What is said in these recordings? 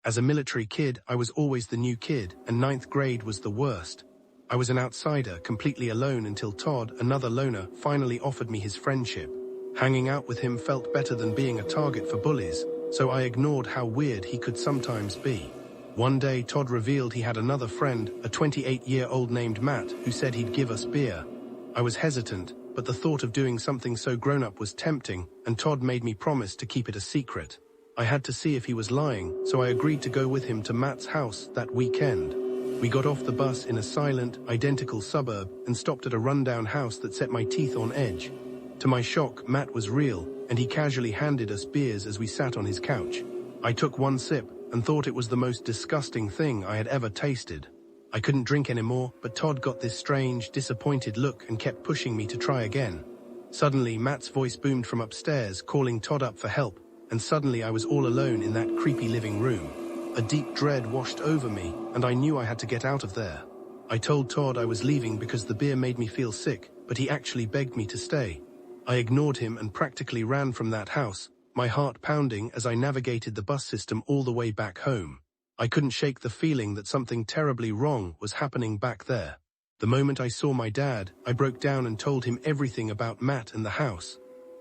As a military kid, I was always the new kid, and ninth grade was the worst. I was an outsider, completely alone until Todd, another loner, finally offered me his friendship. Hanging out with him felt better than being a target for bullies, so I ignored how weird he could sometimes be. One day, Todd revealed he had another friend, a 28-year-old named Matt, who said he'd give us beer. I was hesitant, but the thought of doing something so grown-up was tempting, and Todd made me promise to keep it a secret. I had to see if he was lying, so I agreed to go with him to Matt's house that weekend. We got off the bus in a silent, identical suburb and stopped at a rundown house that set my teeth on edge. To my shock, Matt was real, and he casually handed us beers as we sat on his couch. I took one sip and thought it was the most disgusting thing I had ever tasted. I couldn't drink anymore, but Todd got this strange, disappointed look and kept pushing me to try again. Suddenly, Matt's voice boomed from upstairs, calling Todd up for help, and suddenly I was all alone in that creepy living room. A deep dread washed over me, and I knew I had to get out of there. I told Todd I was leaving because the beer made me feel sick, but he actually begged me to stay. I ignored him and practically ran from that house, my heart pounding as I navigated the bus system all the way back home. I couldn't shake the feeling that something terribly wrong was happening back there. The moment I saw my dad, I broke down and told him everything about Matt and the house.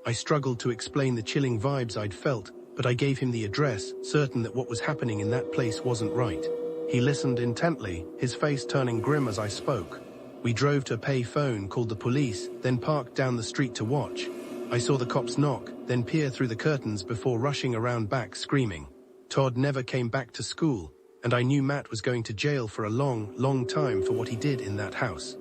I struggled to explain the chilling vibes I'd felt, but I gave him the address, certain that what was happening in that place wasn't right. He listened intently, his face turning grim as I spoke. We drove to a pay phone, called the police, then parked down the street to watch. I saw the cops knock, then peer through the curtains before rushing around back screaming. Todd never came back to school, and I knew Matt was going to jail for a long, long time for what he did in that house.